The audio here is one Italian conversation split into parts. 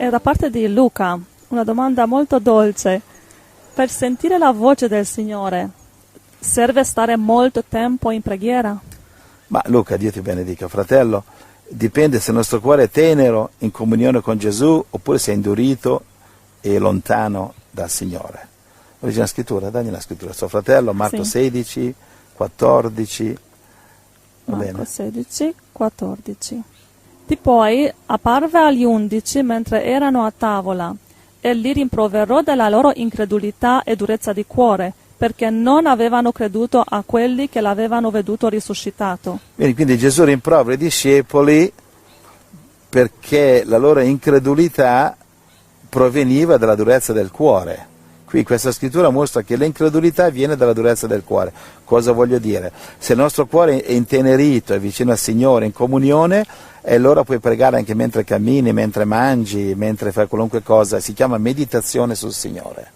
da parte di Luca, una domanda molto dolce. Per sentire la voce del Signore, serve stare molto tempo in preghiera? Ma Luca, Dio ti benedica, fratello, dipende se il nostro cuore è tenero, in comunione con Gesù, oppure se è indurito e lontano dal Signore. Leggi la scrittura, dagli la scrittura. Suo fratello, Marco 16, 14, va Marco bene? 16, 14. Di poi apparve agli 11 mentre erano a tavola e li rimproverò della loro incredulità e durezza di cuore, perché non avevano creduto a quelli che l'avevano veduto risuscitato. Quindi Gesù rimprovera i discepoli perché la loro incredulità proveniva dalla durezza del cuore. Qui questa scrittura mostra che l'incredulità viene dalla durezza del cuore. Cosa voglio dire? Se il nostro cuore è intenerito, è vicino al Signore, in comunione, e allora puoi pregare anche mentre cammini, mentre mangi, mentre fai qualunque cosa. Si chiama meditazione sul Signore,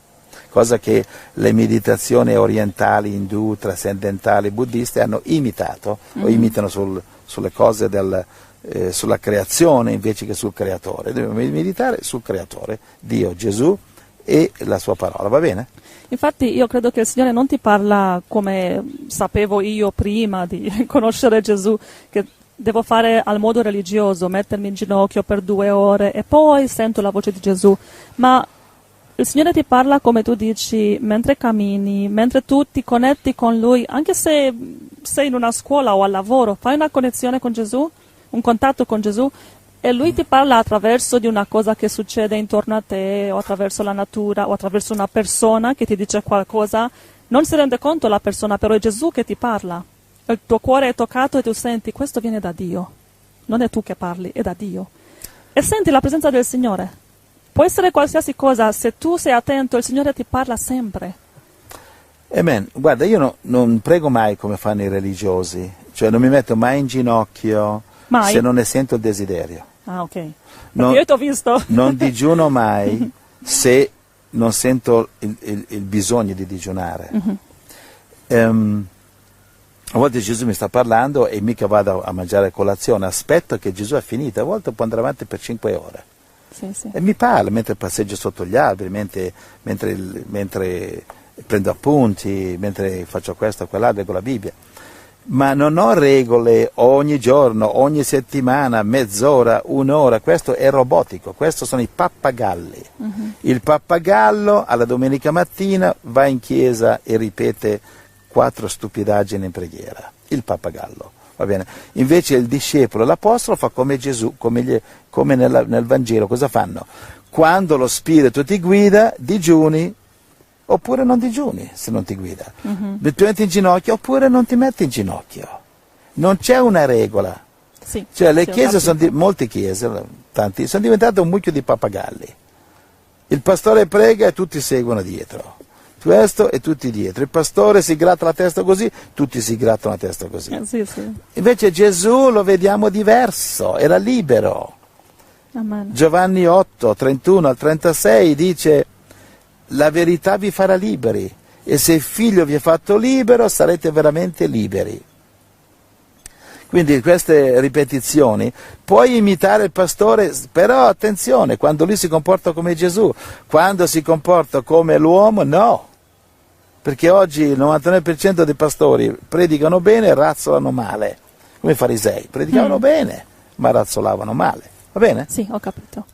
cosa che le meditazioni orientali, indù, trascendentali, buddiste hanno imitato, o imitano sulle cose sulla creazione invece che sul creatore. Dobbiamo meditare sul creatore, Dio, Gesù e la sua parola, va bene? Infatti io credo che il Signore non ti parla come sapevo io prima di conoscere Gesù, che devo fare al modo religioso, mettermi in ginocchio per 2 ore e poi sento la voce di Gesù, ma il Signore ti parla, come tu dici, mentre cammini, mentre tu ti connetti con Lui, anche se sei in una scuola o al lavoro, fai una connessione con Gesù, un contatto con Gesù, e Lui ti parla attraverso di una cosa che succede intorno a te, o attraverso la natura, o attraverso una persona che ti dice qualcosa. Non si rende conto la persona, però è Gesù che ti parla. Il tuo cuore è toccato e tu senti, questo viene da Dio. Non è tu che parli, è da Dio. E senti la presenza del Signore. Può essere qualsiasi cosa, se tu sei attento, il Signore ti parla sempre. Amen. Guarda, io non prego mai come fanno i religiosi, cioè non mi metto mai in ginocchio se non ne sento il desiderio. Ah, ok. Io ti ho visto. Non digiuno mai se non sento il bisogno di digiunare. A volte Gesù mi sta parlando e mica vado a mangiare colazione, aspetto che Gesù è finito, a volte può andare avanti per 5 ore. Sì. E mi parla mentre passeggio sotto gli alberi, mentre prendo appunti, mentre faccio questo o quell'altro, leggo la Bibbia. Ma non ho regole ogni giorno, ogni settimana, mezz'ora, 1 ora, questo è robotico, questo sono i pappagalli. Il pappagallo alla domenica mattina va in chiesa e ripete 4 stupidaggini in preghiera, il pappagallo, va bene? Invece il discepolo, l'apostolo fa come Gesù, come nel Vangelo, cosa fanno? Quando lo Spirito ti guida, digiuni, oppure non digiuni se non ti guida. Ti metti in ginocchio oppure non ti metti in ginocchio. Non c'è una regola. Sì, cioè le chiese, molte chiese, tanti, sono diventate un mucchio di pappagalli. Il pastore prega e tutti seguono dietro. Questo e tutti dietro. Il pastore si gratta la testa così, tutti si grattano la testa così. Sì. Invece Gesù lo vediamo diverso, era libero. Amen. Giovanni 8, 31 al 36 dice: la verità vi farà liberi, e se il Figlio vi ha fatto libero sarete veramente liberi. Quindi queste ripetizioni, puoi imitare il pastore, però attenzione, quando lui si comporta come Gesù, quando si comporta come l'uomo, no. Perché oggi il 99% dei pastori predicano bene e razzolano male, come i farisei, predicavano bene, ma razzolavano male. Va bene? Sì, ho capito.